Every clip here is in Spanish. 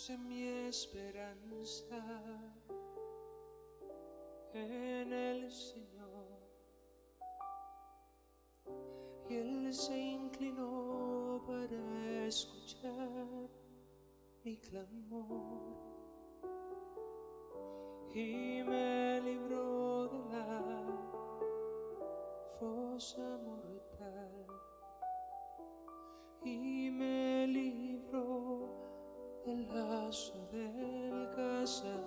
Puse mi esperanza en el Señor, y Él se inclinó para escuchar mi clamor y me libró de la fosa mortal, y me libró del lazo del cazador.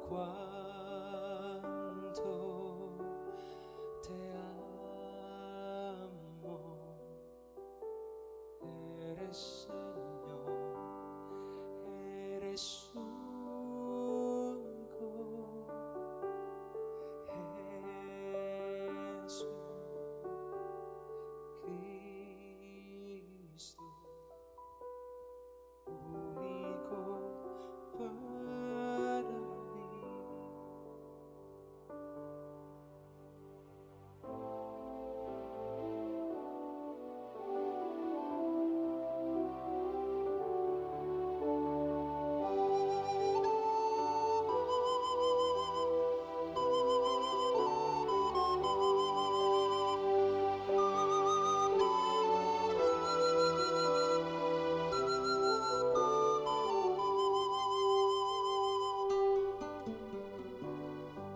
Cuánto te amo, eres Señor, eres único, Jesucristo, único para mí.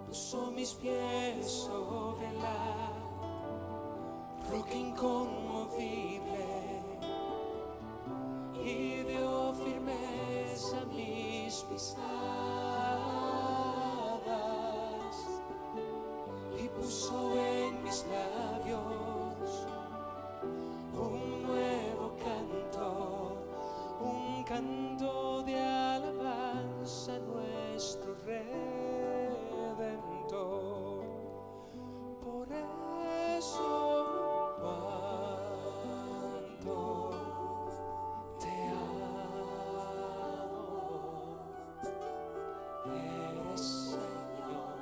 Puso mis pies sobre la roca inconmovible y dio firmeza a mis pisadas, y puso en mis labios un nuevo canto, un canto de alabanza a nuestro Redentor. Por eso cuánto te amo, eres Señor,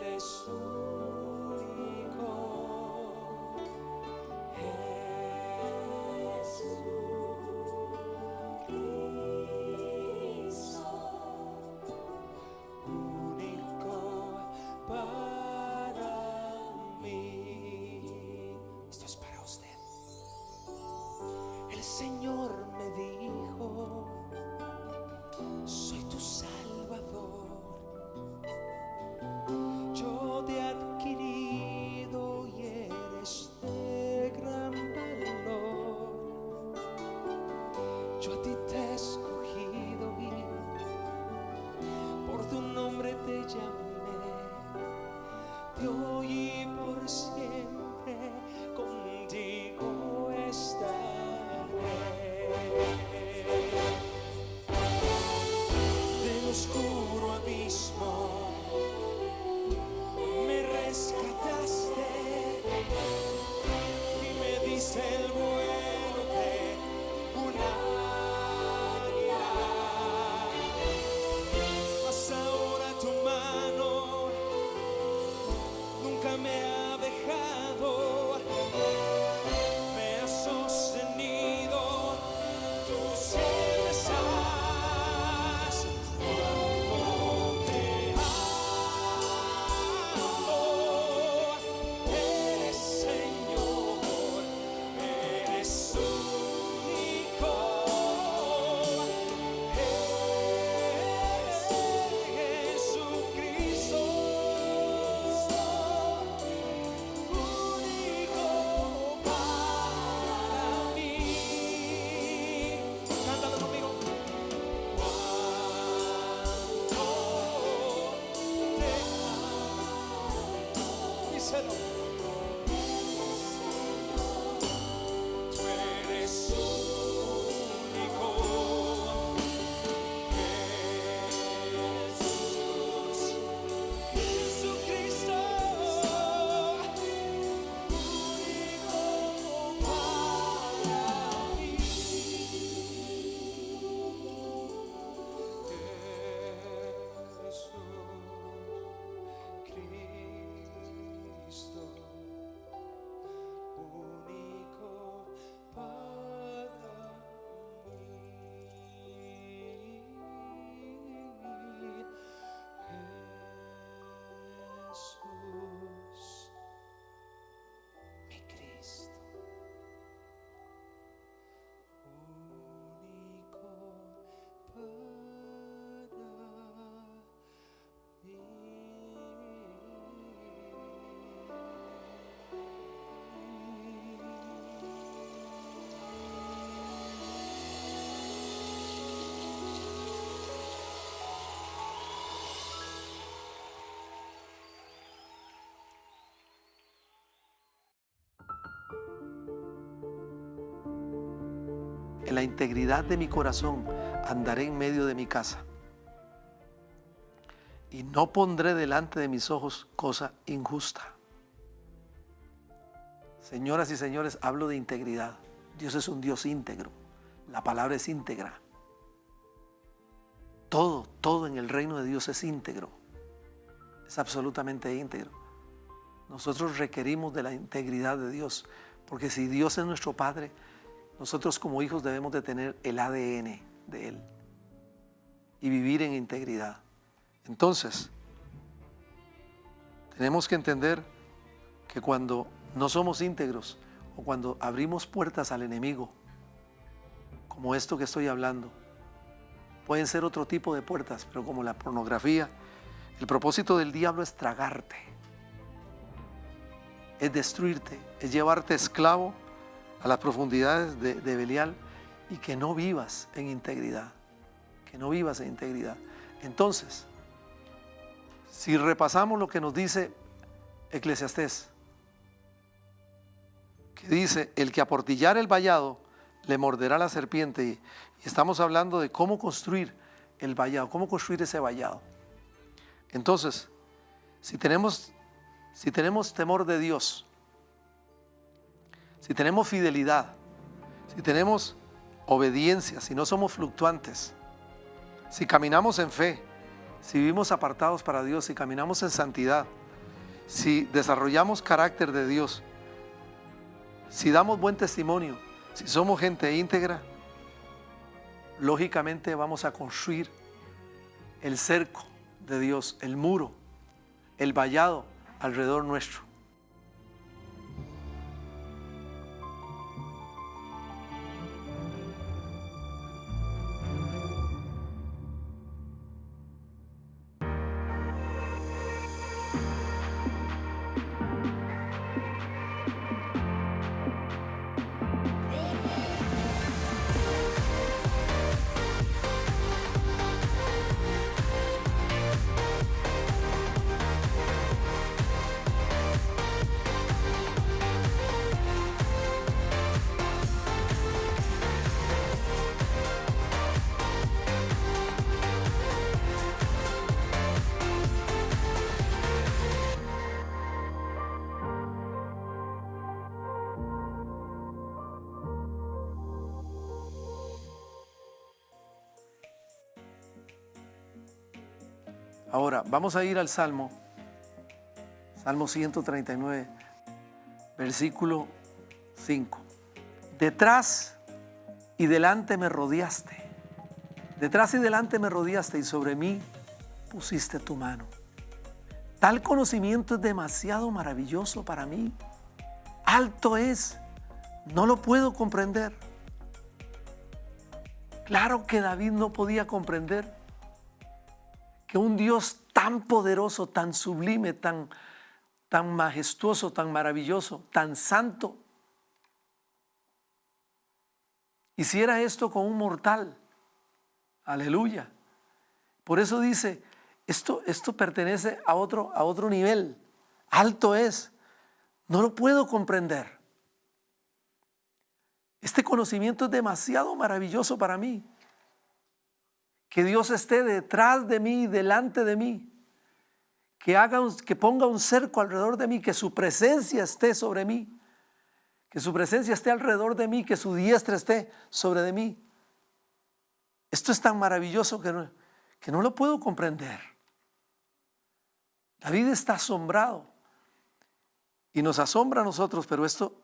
eres único, Jesucristo, único para mí. Esto es para usted. El Señor me dijo: soy tu salvación, en la integridad de mi corazón andaré en medio de mi casa. Y no pondré delante de mis ojos cosa injusta. Señoras y señores, hablo de integridad. Dios es un Dios íntegro. La palabra es íntegra. Todo en el reino de Dios es íntegro. Es absolutamente íntegro. Nosotros requerimos de la integridad de Dios, porque si Dios es nuestro Padre, nosotros como hijos debemos de tener el ADN de Él y vivir en integridad. Entonces, tenemos que entender que cuando no somos íntegros o cuando abrimos puertas al enemigo, como esto que estoy hablando, pueden ser otro tipo de puertas, pero como la pornografía, el propósito del diablo es tragarte, es destruirte, es llevarte esclavo a las profundidades de Belial y que no vivas en integridad, que no vivas en integridad. Entonces, si repasamos lo que nos dice Eclesiastés, que dice, el que aportillar el vallado le morderá la serpiente, y estamos hablando de cómo construir el vallado, cómo construir ese vallado. Entonces, si tenemos temor de Dios, si tenemos fidelidad, si tenemos obediencia, si no somos fluctuantes, si caminamos en fe, si vivimos apartados para Dios, si caminamos en santidad, si desarrollamos carácter de Dios, si damos buen testimonio, si somos gente íntegra, lógicamente vamos a construir el cerco de Dios, el muro, el vallado alrededor nuestro. Ahora, vamos a ir al Salmo 139, versículo 5. Detrás y delante me rodeaste. Detrás y delante me rodeaste y sobre mí pusiste tu mano. Tal conocimiento es demasiado maravilloso para mí. Alto es, no lo puedo comprender. Claro que David no podía comprender que un Dios tan poderoso, tan sublime, tan majestuoso, tan maravilloso, tan santo, hiciera esto con un mortal. Aleluya. Por eso dice, esto pertenece a otro nivel. Alto es, no lo puedo comprender. Este conocimiento es demasiado maravilloso para mí. Que Dios esté detrás de mí, delante de mí, que ponga un cerco alrededor de mí, que su presencia esté sobre mí, que su presencia esté alrededor de mí, que su diestra esté sobre de mí. Esto es tan maravilloso que no lo puedo comprender. David está asombrado y nos asombra a nosotros, pero esto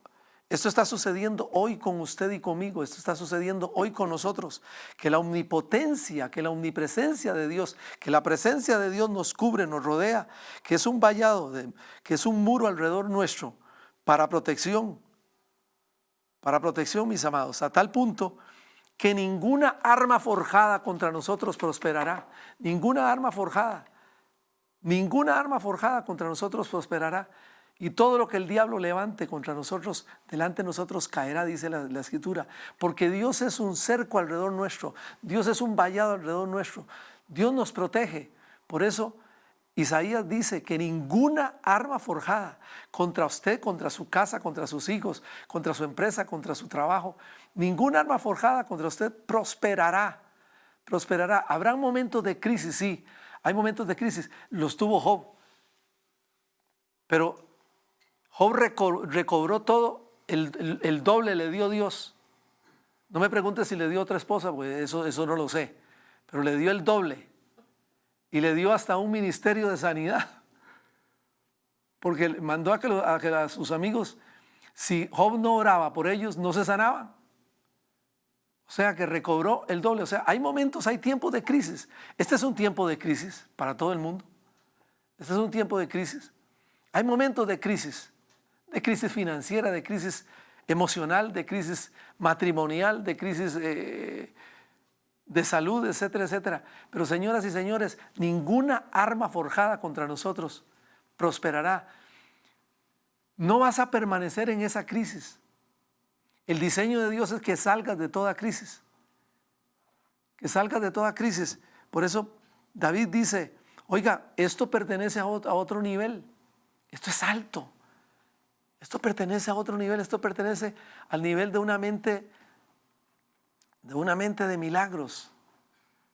está sucediendo hoy con usted y conmigo. Esto está sucediendo hoy con nosotros. Que la omnipotencia, que la omnipresencia de Dios, que la presencia de Dios nos cubre, nos rodea, que es un vallado, que es un muro alrededor nuestro para protección, mis amados, a tal punto que ninguna arma forjada contra nosotros prosperará. Ninguna arma forjada contra nosotros prosperará. Y todo lo que el diablo levante contra nosotros, delante de nosotros caerá, dice la Escritura. Porque Dios es un cerco alrededor nuestro. Dios es un vallado alrededor nuestro. Dios nos protege. Por eso Isaías dice que ninguna arma forjada contra usted, contra su casa, contra sus hijos, contra su empresa, contra su trabajo, ninguna arma forjada contra usted prosperará. Prosperará. Habrá momentos de crisis, sí, hay momentos de crisis. Los tuvo Job. Pero Job recobró todo, el doble le dio Dios. No me preguntes si le dio otra esposa, porque eso no lo sé. Pero le dio el doble. Y le dio hasta un ministerio de sanidad. Porque mandó a que a sus amigos, si Job no oraba por ellos, no se sanaban. O sea que recobró el doble. O sea, hay momentos, hay tiempos de crisis. Este es un tiempo de crisis para todo el mundo. Este es un tiempo de crisis. Hay momentos de crisis financiera, de crisis emocional, de crisis matrimonial, de crisis de salud, etcétera, etcétera. Pero señoras y señores, ninguna arma forjada contra nosotros prosperará. No vas a permanecer en esa crisis. El diseño de Dios es que salgas de toda crisis. Que salgas de toda crisis. Por eso David dice, oiga, esto pertenece a otro nivel. Esto es alto. Esto pertenece a otro nivel. Esto pertenece al nivel de una mente de milagros,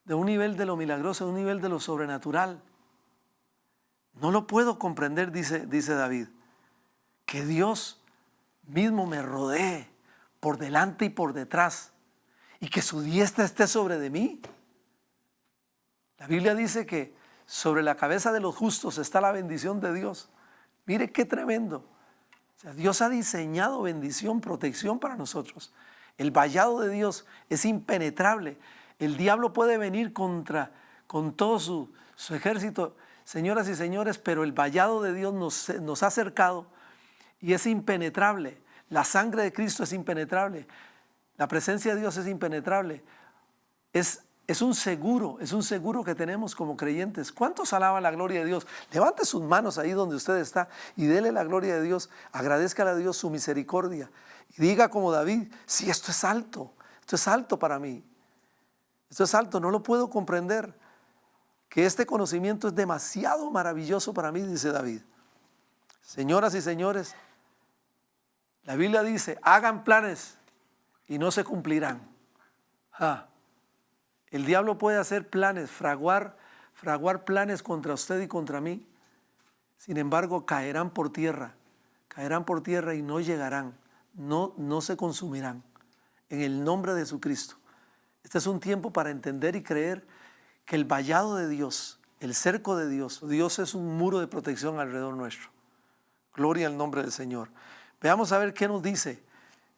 de un nivel de lo milagroso, de un nivel de lo sobrenatural. No lo puedo comprender, dice David, que Dios mismo me rodee por delante y por detrás y que su diestra esté sobre de mí. La Biblia dice que sobre la cabeza de los justos está la bendición de Dios. Mire qué tremendo. O sea, Dios ha diseñado bendición, protección para nosotros. El vallado de Dios es impenetrable. El diablo puede venir con todo su ejército, señoras y señores, pero el vallado de Dios nos ha acercado y es impenetrable. La sangre de Cristo es impenetrable. La presencia de Dios es impenetrable. Es un seguro que tenemos como creyentes. ¿Cuántos alaban la gloria de Dios? Levante sus manos ahí donde usted está y dele la gloria de Dios. Agradezcale a Dios su misericordia. Y diga como David, sí, esto es alto para mí. Esto es alto, no lo puedo comprender. Que este conocimiento es demasiado maravilloso para mí, dice David. Señoras y señores, la Biblia dice, hagan planes y no se cumplirán. El diablo puede hacer planes, fraguar planes contra usted y contra mí. Sin embargo, caerán por tierra y no llegarán, no se consumirán. En el nombre de Jesucristo. Este es un tiempo para entender y creer que el vallado de Dios, el cerco de Dios, Dios es un muro de protección alrededor nuestro. Gloria al nombre del Señor. Veamos a ver qué nos dice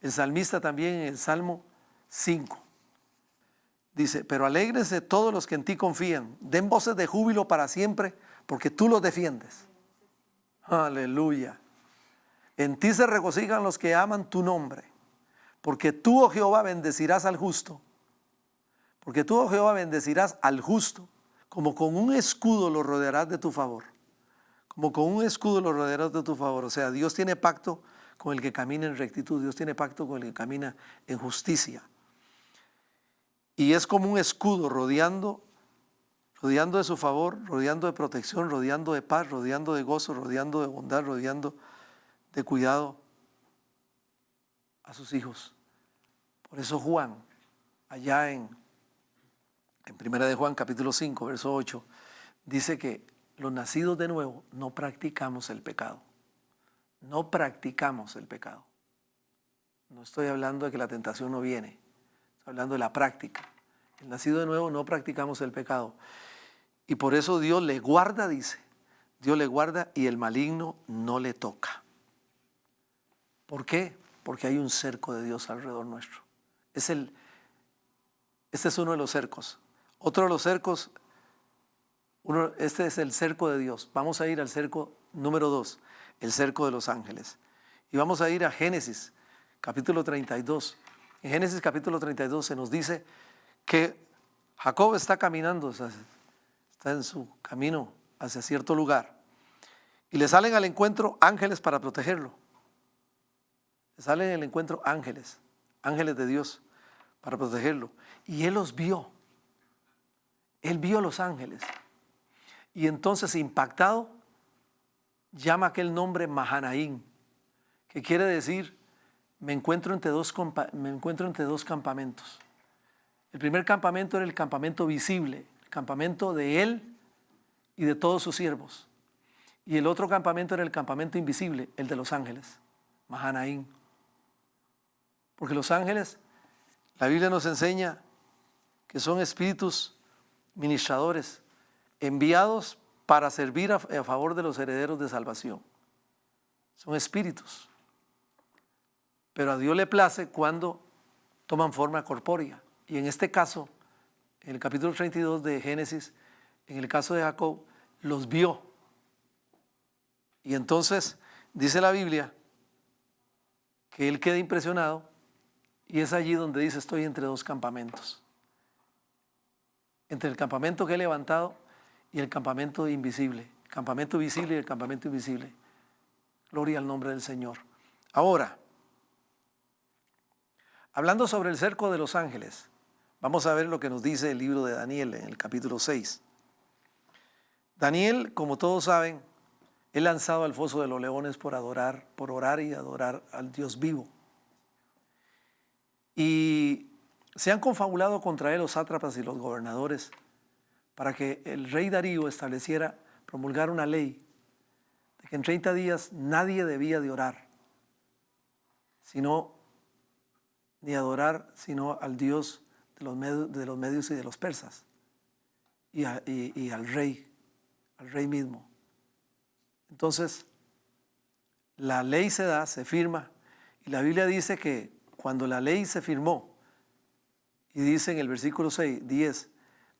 el salmista también en el Salmo 5. Dice, pero alégrense todos los que en ti confían, den voces de júbilo para siempre, porque tú los defiendes. Aleluya. En ti se regocijan los que aman tu nombre, porque tú, oh Jehová, bendecirás al justo. Porque tú, oh Jehová, bendecirás al justo, como con un escudo lo rodearás de tu favor. Como con un escudo lo rodearás de tu favor. O sea, Dios tiene pacto con el que camina en rectitud, Dios tiene pacto con el que camina en justicia. Y es como un escudo rodeando de su favor, rodeando de protección, rodeando de paz, rodeando de gozo, rodeando de bondad, rodeando de cuidado a sus hijos. Por eso Juan, allá en 1 de Juan capítulo 5, verso 8, dice que los nacidos de nuevo no practicamos el pecado. No practicamos el pecado. No estoy hablando de que la tentación no viene. Estoy hablando de la práctica. El nacido de nuevo no practicamos el pecado. Y por eso Dios le guarda, dice. Dios le guarda y el maligno no le toca. ¿Por qué? Porque hay un cerco de Dios alrededor nuestro. Este es uno de los cercos. Otro de los cercos, este es el cerco de Dios. Vamos a ir al cerco número 2, el cerco de los ángeles. Y vamos a ir a Génesis, capítulo 32. En Génesis capítulo 32 se nos dice que Jacob está caminando, está en su camino hacia cierto lugar. Y le salen al encuentro ángeles para protegerlo. Le salen al encuentro ángeles de Dios para protegerlo. Y él los vio. Él vio a los ángeles. Y entonces, impactado, llama aquel nombre Mahanaim, que quiere decir, me encuentro entre dos campamentos. El primer campamento era el campamento visible, el campamento de él y de todos sus siervos. Y el otro campamento era el campamento invisible, el de los ángeles, Mahanaim. Porque los ángeles, la Biblia nos enseña que son espíritus ministradores, enviados para servir a favor de los herederos de salvación. Son espíritus. Pero a Dios le place cuando toman forma corpórea. Y en este caso, en el capítulo 32 de Génesis, en el caso de Jacob, los vio. Y entonces dice la Biblia que él queda impresionado, y es allí donde dice: estoy entre dos campamentos. Entre el campamento que he levantado y el campamento invisible. El campamento visible y el campamento invisible. Gloria al nombre del Señor. Ahora, hablando sobre el cerco de los ángeles, vamos a ver lo que nos dice el libro de Daniel en el capítulo 6. Daniel, como todos saben, es lanzado al foso de los leones por orar y adorar al Dios vivo. Y se han confabulado contra él los sátrapas y los gobernadores para que el rey Darío promulgara una ley de que en 30 días nadie debía de orar, ni adorar, sino al Dios de los medios y de los persas, y al rey mismo. Entonces, la ley se firma, y la Biblia dice que cuando la ley se firmó, y dice en el versículo 10,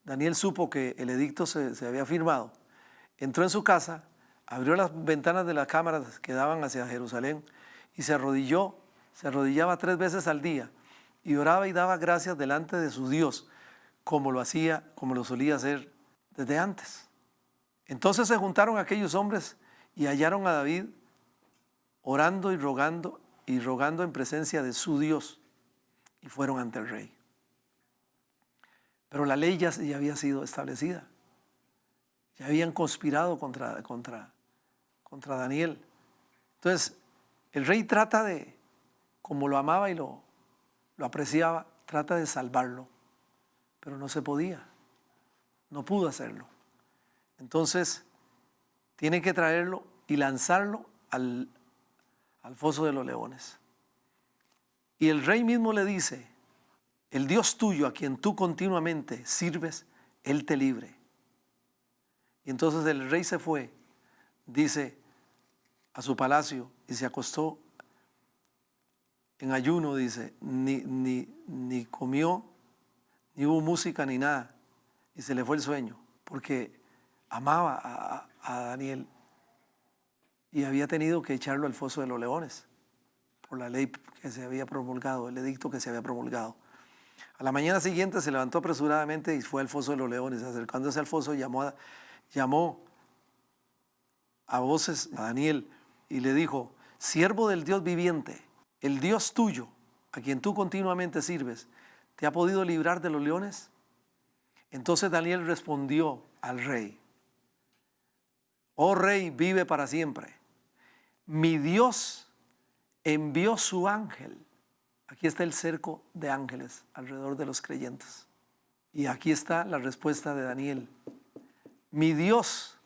Daniel supo que el edicto se había firmado, entró en su casa, abrió las ventanas de las cámaras que daban hacia Jerusalén y se arrodillaba 3 veces al día y oraba y daba gracias delante de su Dios, como lo solía hacer desde antes. Entonces se juntaron aquellos hombres y hallaron a David orando y rogando en presencia de su Dios, y fueron ante el rey. Pero la ley ya había sido establecida. Ya habían conspirado contra Daniel. Entonces, el rey trata de, como lo amaba y lo apreciaba, trata de salvarlo, pero no se podía. No pudo hacerlo. Entonces, tiene que traerlo y lanzarlo al foso de los leones. Y el rey mismo le dice: el Dios tuyo, a quien tú continuamente sirves, Él te libre. Y entonces el rey se fue, dice, a su palacio y se acostó en ayuno, dice, ni comió, ni hubo música ni nada, y se le fue el sueño, porque amaba a Daniel y había tenido que echarlo al foso de los leones por la ley que se había promulgado, el edicto que se había promulgado. A la mañana siguiente se levantó apresuradamente y fue al foso de los leones. Acercándose al foso, llamó a voces a Daniel y le dijo: siervo del Dios viviente, el Dios tuyo, a quien tú continuamente sirves, ¿te ha podido librar de los leones? Entonces Daniel respondió al rey: oh rey, vive para siempre. Mi Dios envió su ángel. Aquí está el cerco de ángeles alrededor de los creyentes. Y aquí está la respuesta de Daniel. Mi Dios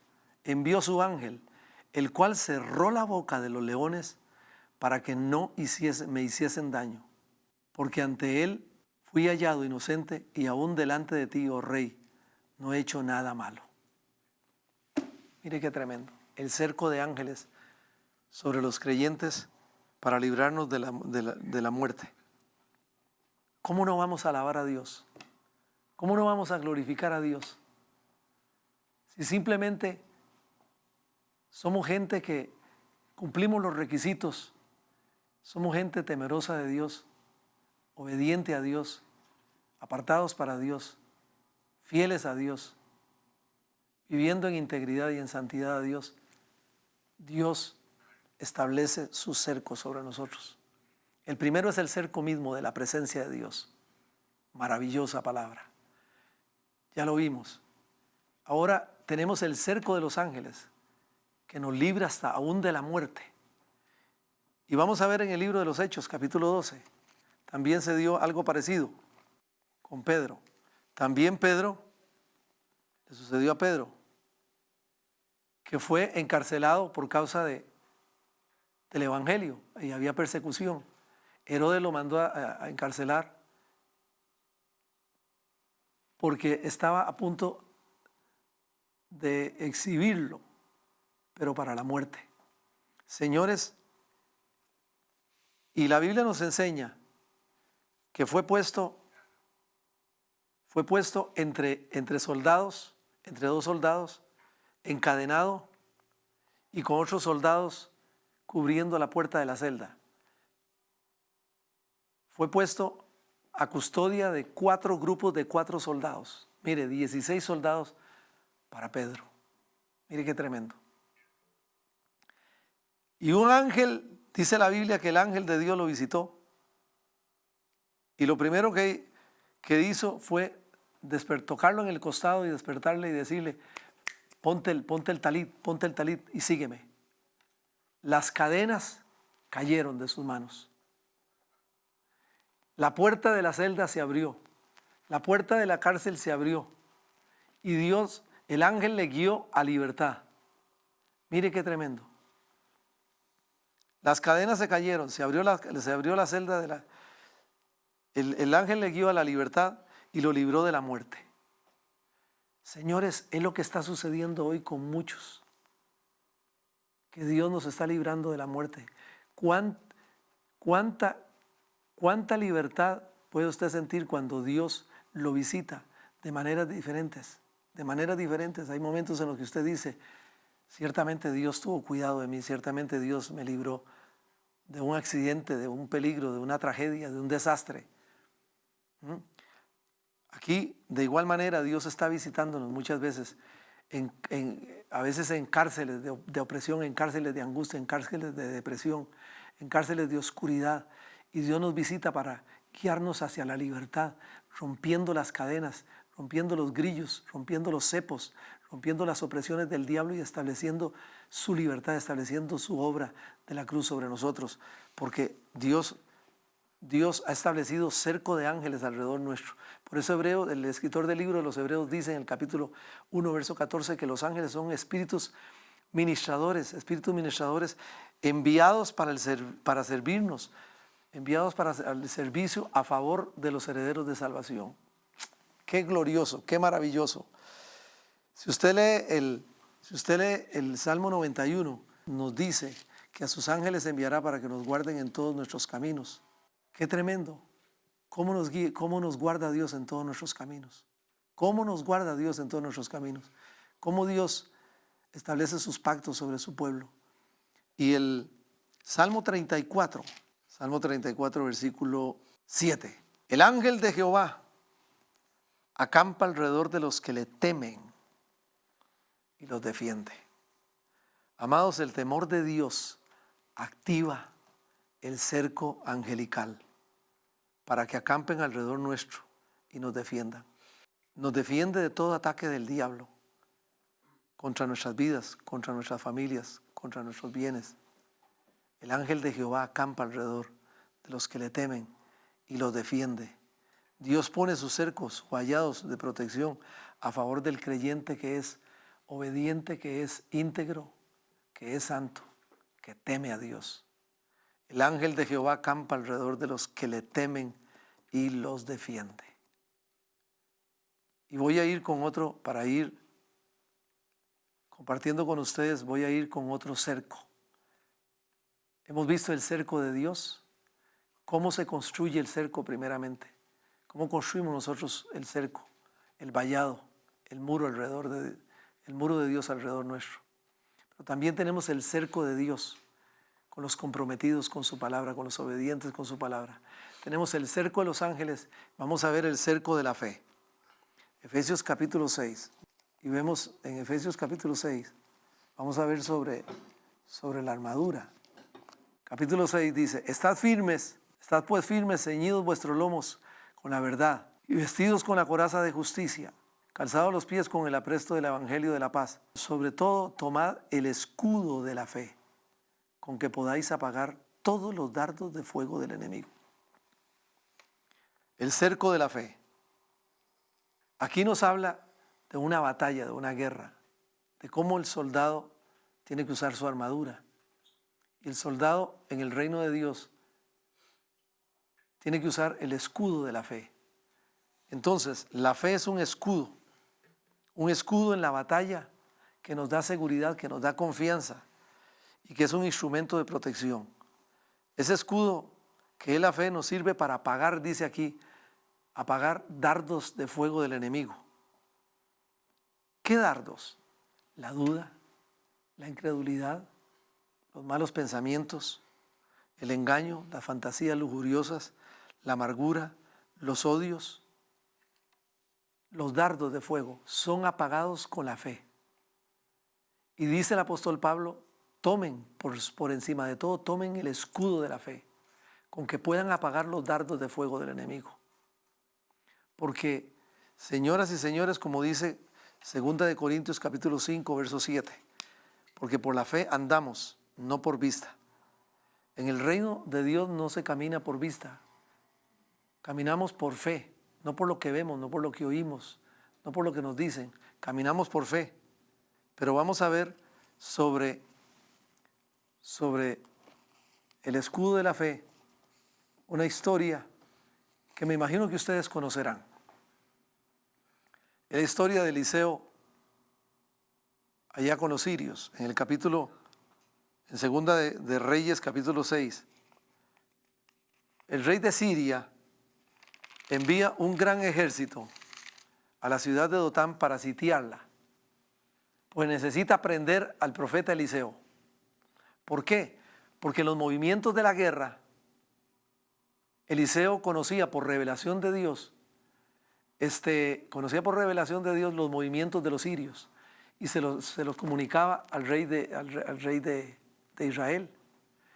envió su ángel, el cual cerró la boca de los leones para que no me hiciesen daño. Porque ante él fui hallado inocente y aún delante de ti, oh rey, no he hecho nada malo. Mire qué tremendo. El cerco de ángeles sobre los creyentes para librarnos de la muerte. ¿Cómo no vamos a alabar a Dios? ¿Cómo no vamos a glorificar a Dios? Si simplemente somos gente que cumplimos los requisitos, somos gente temerosa de Dios, obediente a Dios, apartados para Dios, fieles a Dios, viviendo en integridad y en santidad a Dios, Dios establece su cerco sobre nosotros. El primero es el cerco mismo de la presencia de Dios. Maravillosa palabra. Ya lo vimos. Ahora tenemos el cerco de los ángeles que nos libra hasta aún de la muerte. Y vamos a ver en el libro de los Hechos, capítulo 12, también se dio algo parecido con Pedro. También Pedro, le sucedió a Pedro, que fue encarcelado por causa del evangelio y había persecución. Herodes lo mandó a encarcelar porque estaba a punto de exhibirlo, pero para la muerte. Señores, y la Biblia nos enseña que fue puesto entre soldados, entre dos soldados, encadenado y con otros soldados cubriendo la puerta de la celda. Fue puesto a custodia de 4 grupos de 4 soldados. Mire, 16 soldados para Pedro. Mire qué tremendo. Y un ángel, dice la Biblia que el ángel de Dios lo visitó. Y lo primero que hizo fue tocarlo en el costado y despertarle y decirle, ponte el talit y sígueme. Las cadenas cayeron de sus manos. La puerta de la celda se abrió. La puerta de la cárcel se abrió. Y Dios, el ángel le guió a libertad. Mire qué tremendo. Las cadenas se cayeron, se abrió la celda el ángel le guió a la libertad y lo libró de la muerte. Señores, es lo que está sucediendo hoy con muchos. Que Dios nos está librando de la muerte. ¿Cuánta libertad puede usted sentir cuando Dios lo visita de maneras diferentes? De maneras diferentes. Hay momentos en los que usted dice, ciertamente Dios tuvo cuidado de mí, ciertamente Dios me libró de un accidente, de un peligro, de una tragedia, de un desastre. Aquí, de igual manera, Dios está visitándonos muchas veces, a veces en cárceles de opresión, en cárceles de angustia, en cárceles de depresión, en cárceles de oscuridad. Y Dios nos visita para guiarnos hacia la libertad, rompiendo las cadenas, rompiendo los grillos, rompiendo los cepos, rompiendo las opresiones del diablo y estableciendo su libertad, estableciendo su obra de la cruz sobre nosotros. Porque Dios ha establecido cerco de ángeles alrededor nuestro. Por eso el escritor del libro de los Hebreos dice en el capítulo 1, verso 14, que los ángeles son espíritus ministradores enviados para servirnos, enviados para el servicio a favor de los herederos de salvación. Qué glorioso, qué maravilloso. Si usted lee el Salmo 91, nos dice que a sus ángeles enviará para que nos guarden en todos nuestros caminos. Qué tremendo. ¿Cómo nos guarda Dios en todos nuestros caminos? ¿Cómo nos guarda Dios en todos nuestros caminos? ¿Cómo Dios establece sus pactos sobre su pueblo? Y el Salmo 34, versículo 7. El ángel de Jehová acampa alrededor de los que le temen y los defiende. Amados, el temor de Dios activa el cerco angelical para que acampen alrededor nuestro y nos defiendan. Nos defiende de todo ataque del diablo contra nuestras vidas, contra nuestras familias, contra nuestros bienes. El ángel de Jehová acampa alrededor de los que le temen y los defiende. Dios pone sus cercos, vallados de protección a favor del creyente que es obediente, que es íntegro, que es santo, que teme a Dios. El ángel de Jehová acampa alrededor de los que le temen y los defiende. Y voy a ir con otro, para ir compartiendo con ustedes, voy a ir con otro cerco. Hemos visto el cerco de Dios. ¿Cómo se construye el cerco primeramente? ¿Cómo construimos nosotros el cerco, el vallado, el muro de Dios alrededor nuestro? Pero también tenemos el cerco de Dios con los comprometidos con su palabra, con los obedientes con su palabra. Tenemos el cerco de los ángeles. Vamos a ver el cerco de la fe. Efesios capítulo 6. Y vemos en Efesios capítulo 6, vamos a ver sobre la armadura. Capítulo 6 dice, estad pues firmes, ceñidos vuestros lomos con la verdad y vestidos con la coraza de justicia, calzados los pies con el apresto del evangelio de la paz. Sobre todo, tomad el escudo de la fe, con que podáis apagar todos los dardos de fuego del enemigo. El cerco de la fe. Aquí nos habla de una batalla, de una guerra, de cómo el soldado tiene que usar su armadura. Y el soldado en el reino de Dios tiene que usar el escudo de la fe. Entonces, la fe es un escudo en la batalla que nos da seguridad, que nos da confianza y que es un instrumento de protección. Ese escudo que es la fe nos sirve para apagar, dice aquí, apagar dardos de fuego del enemigo. ¿Qué dardos? La duda, la incredulidad, los malos pensamientos, el engaño, las fantasías lujuriosas, la amargura, los odios. Los dardos de fuego son apagados con la fe. Y dice el apóstol Pablo, tomen por encima de todo, tomen el escudo de la fe, con que puedan apagar los dardos de fuego del enemigo. Porque, señoras y señores, como dice 2 de Corintios capítulo 5, verso 7, porque por la fe andamos, no por vista. En el reino de Dios no se camina por vista, caminamos por fe, no por lo que vemos, no por lo que oímos, no por lo que nos dicen, caminamos por fe. Pero vamos a ver sobre el escudo de la fe, una historia que me imagino que ustedes conocerán. Es la historia de Eliseo allá con los sirios, en segunda de Reyes capítulo 6. El rey de Siria envía un gran ejército a la ciudad de Dotán para sitiarla, pues necesita prender al profeta Eliseo. ¿Por qué? Porque los movimientos de la guerra, Eliseo conocía por revelación de Dios, los movimientos de los sirios y se los comunicaba al rey de Israel.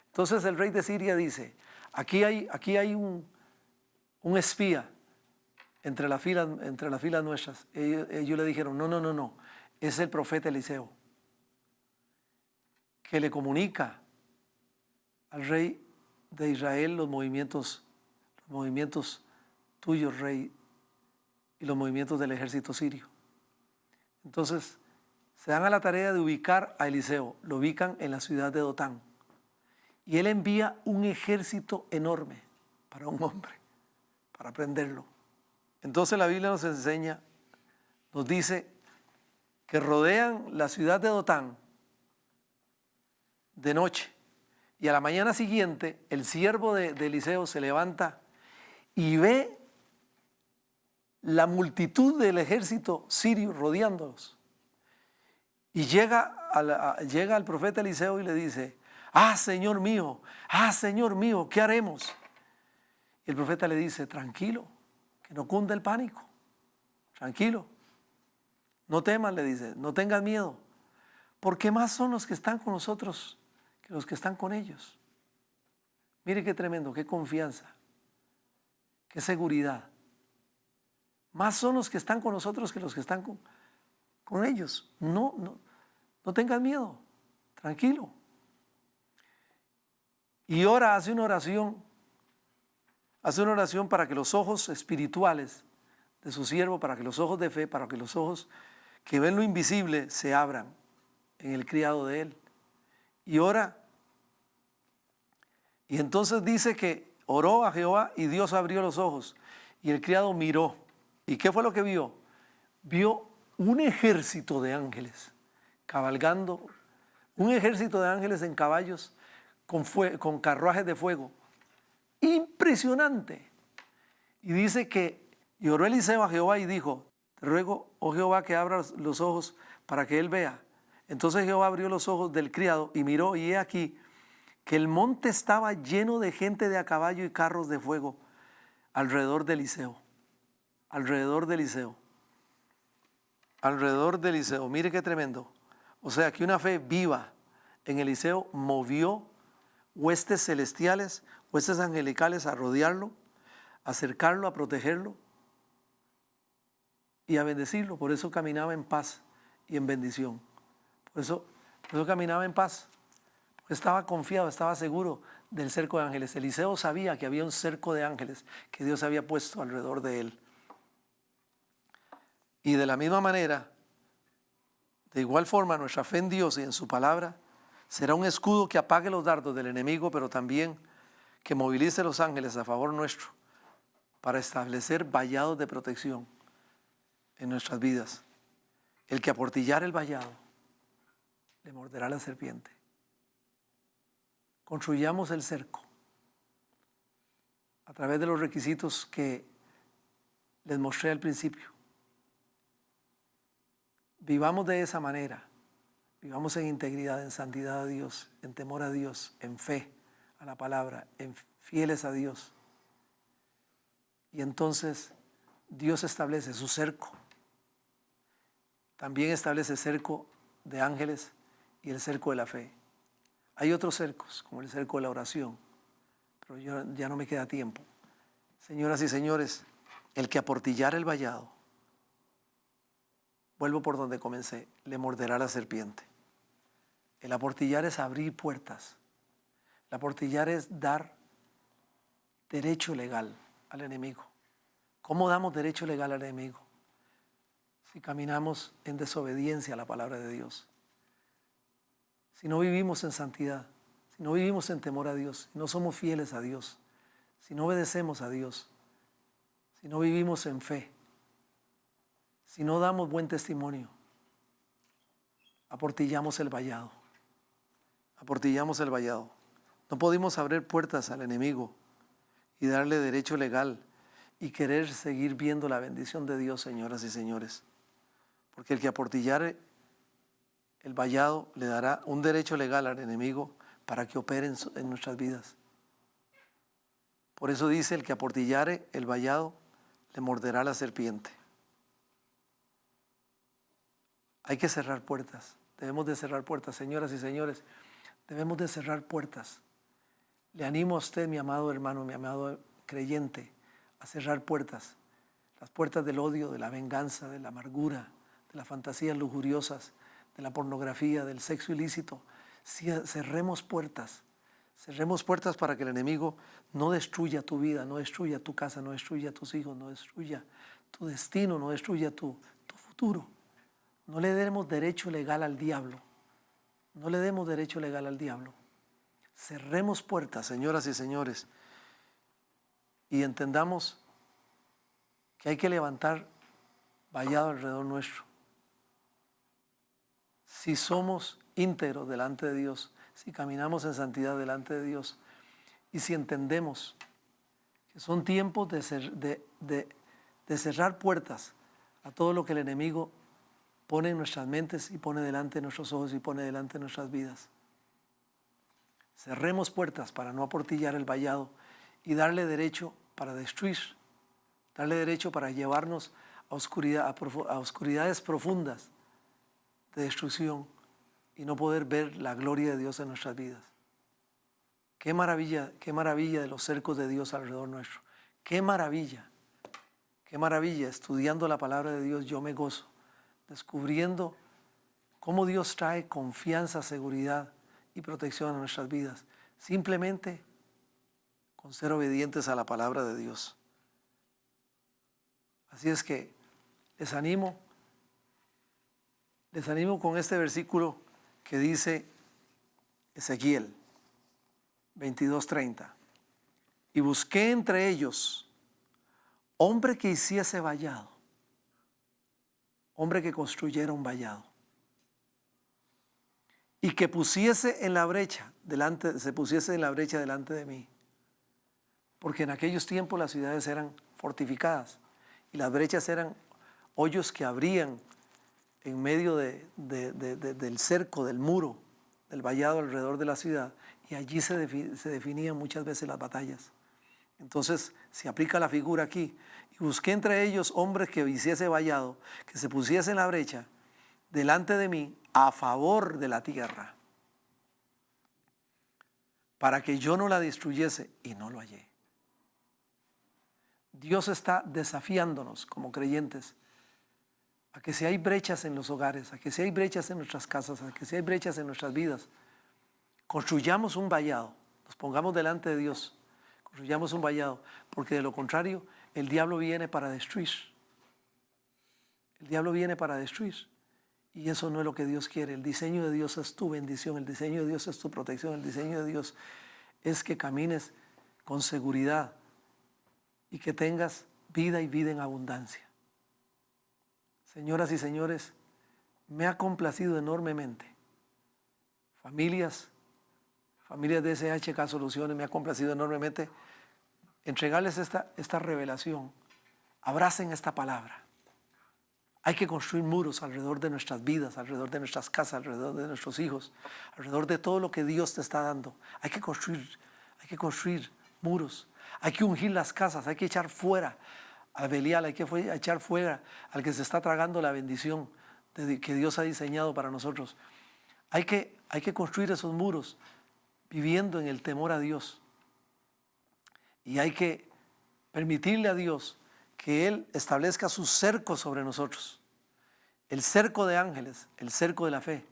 Entonces el rey de Siria dice, aquí hay un espía entre las filas nuestras. Ellos le dijeron, no, es el profeta Eliseo, que le comunica al rey de Israel los movimientos tuyos, rey, y los movimientos del ejército sirio. Entonces se dan a la tarea de ubicar a Eliseo, lo ubican en la ciudad de Dotán, y él envía un ejército enorme para un hombre, para prenderlo. Entonces la Biblia nos enseña, nos dice que rodean la ciudad de Dotán de noche, y a la mañana siguiente el siervo de Eliseo se levanta y ve la multitud del ejército sirio rodeándolos. Y llega al profeta Eliseo y le dice, Señor mío, ¿qué haremos? Y el profeta le dice, tranquilo, que no cunda el pánico, tranquilo, no temas, le dice, no tengas miedo, porque más son los que están con nosotros que los que están con ellos. Mire qué tremendo, qué confianza, qué seguridad. Más son los que están con nosotros que los que están con ellos. No tengas miedo, tranquilo. Y hace una oración para que los ojos espirituales de su siervo, para que los ojos de fe, para que los ojos que ven lo invisible se abran en el criado de él. Y ora. Y entonces dice que oró a Jehová y Dios abrió los ojos. Y el criado miró. ¿Y qué fue lo que vio? Vio un ejército de ángeles cabalgando, un ejército de ángeles en caballos con carruajes de fuego. Impresionante. Y dice que oró Eliseo a Jehová y dijo, te ruego, oh Jehová, que abras los ojos para que él vea. Entonces Jehová abrió los ojos del criado y miró, y he aquí que el monte estaba lleno de gente de a caballo y carros de fuego alrededor de Eliseo. Alrededor de Eliseo. Mire qué tremendo. O sea, que una fe viva en Eliseo movió huestes celestiales, huestes angelicales a rodearlo, a acercarlo, a protegerlo. y a bendecirlo. Por eso caminaba en paz y en bendición. Por eso caminaba en paz. Porque estaba confiado, estaba seguro del cerco de ángeles. Eliseo sabía que había un cerco de ángeles que Dios había puesto alrededor de él. Y de la misma manera, de igual forma, nuestra fe en Dios y en su palabra será un escudo que apague los dardos del enemigo, pero también que movilice los ángeles a favor nuestro para establecer vallados de protección en nuestras vidas. El que aportillar el vallado le morderá la serpiente. Construyamos el cerco a través de los requisitos que les mostré al principio. Vivamos de esa manera, vivamos en integridad, en santidad a Dios, en temor a Dios, en fe a la palabra, en fieles a Dios. Y entonces Dios establece su cerco. También establece cerco de ángeles y el cerco de la fe. Hay otros cercos, como el cerco de la oración, pero ya no me queda tiempo. Señoras y señores, el que aportillar el vallado, vuelvo por donde comencé, le morderá la serpiente. El aportillar es abrir puertas. El aportillar es dar derecho legal al enemigo. ¿Cómo damos derecho legal al enemigo? Si caminamos en desobediencia a la palabra de Dios. Si no vivimos en santidad, si no vivimos en temor a Dios, si no somos fieles a Dios, si no obedecemos a Dios, si no vivimos en fe, si no damos buen testimonio, aportillamos el vallado. Aportillamos el vallado. No podemos abrir puertas al enemigo y darle derecho legal y querer seguir viendo la bendición de Dios, señoras y señores. Porque el que aportillare el vallado le dará un derecho legal al enemigo para que opere en nuestras vidas. Por eso dice, el que aportillare el vallado le morderá la serpiente. Hay que cerrar puertas. Debemos de cerrar puertas, señoras y señores. Debemos de cerrar puertas. Le animo a usted, mi amado hermano, mi amado creyente, a cerrar puertas. Las puertas del odio, de la venganza, de la amargura, de las fantasías lujuriosas, de la pornografía, del sexo ilícito. Cerremos puertas. Cerremos puertas para que el enemigo no destruya tu vida, no destruya tu casa, no destruya tus hijos, no destruya tu destino, no destruya tu futuro. No le demos derecho legal al diablo. No le demos derecho legal al diablo. Cerremos puertas, señoras y señores, y entendamos que hay que levantar vallado alrededor nuestro. Si somos íntegros delante de Dios, si caminamos en santidad delante de Dios, y si entendemos que son tiempos de cerrar puertas a todo lo que el enemigo pone en nuestras mentes y pone delante de nuestros ojos y pone delante de nuestras vidas. Cerremos puertas para no aportillar el vallado y darle derecho para destruir, darle derecho para llevarnos a oscuridades profundas de destrucción y no poder ver la gloria de Dios en nuestras vidas. Qué maravilla de los cercos de Dios alrededor nuestro. Qué maravilla, estudiando la palabra de Dios yo me gozo, descubriendo cómo Dios trae confianza, seguridad y protección a nuestras vidas, simplemente con ser obedientes a la palabra de Dios. Así es que les animo con este versículo que dice Ezequiel 22:30. Y busqué entre ellos hombre que hiciese vallado, hombre que construyera un vallado y que se pusiese en la brecha delante de mí. Porque en aquellos tiempos las ciudades eran fortificadas y las brechas eran hoyos que abrían en medio del cerco, del muro, del vallado alrededor de la ciudad, y allí se definían muchas veces las batallas. Entonces se aplica la figura aquí. Y busqué entre ellos hombres que hiciese vallado, que se pusiese en la brecha delante de mí a favor de la tierra, para que yo no la destruyese, y no lo hallé. Dios está desafiándonos como creyentes a que si hay brechas en los hogares, a que si hay brechas en nuestras casas, a que si hay brechas en nuestras vidas, construyamos un vallado, nos pongamos delante de Dios, construyamos un vallado, porque de lo contrario el diablo viene para destruir. El diablo viene para destruir. Y eso no es lo que Dios quiere. El diseño de Dios es tu bendición, el diseño de Dios es tu protección, el diseño de Dios es que camines con seguridad y que tengas vida y vida en abundancia. Señoras y señores, me ha complacido enormemente. Familias de SHK Soluciones, me ha complacido enormemente entregarles esta revelación. Abracen esta palabra. Hay que construir muros alrededor de nuestras vidas, alrededor de nuestras casas, alrededor de nuestros hijos, alrededor de todo lo que Dios te está dando. Hay que construir muros. Hay que ungir las casas, hay que echar fuera al Belial, hay que echar fuera al que se está tragando la bendición que Dios ha diseñado para nosotros. Hay que construir esos muros viviendo en el temor a Dios. Y hay que permitirle a Dios que Él establezca sus cercos sobre nosotros. El cerco de ángeles, el cerco de la fe,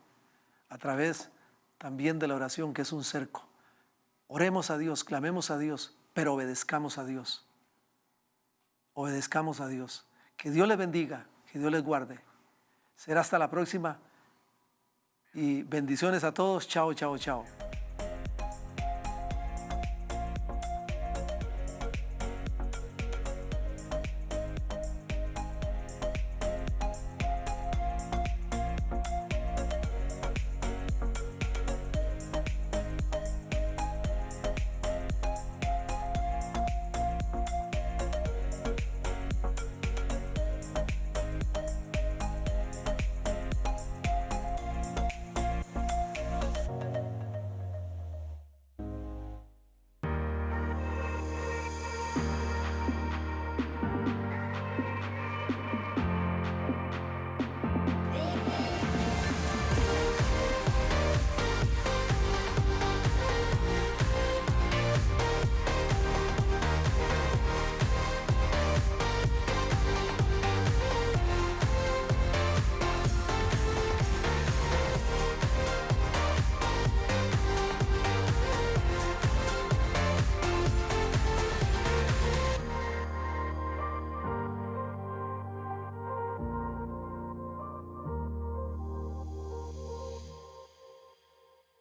a través también de la oración, que es un cerco. Oremos a Dios, clamemos a Dios, pero obedezcamos a Dios. Obedezcamos a Dios. Que Dios les bendiga, que Dios les guarde. Será hasta la próxima y bendiciones a todos. Chao, chao, chao.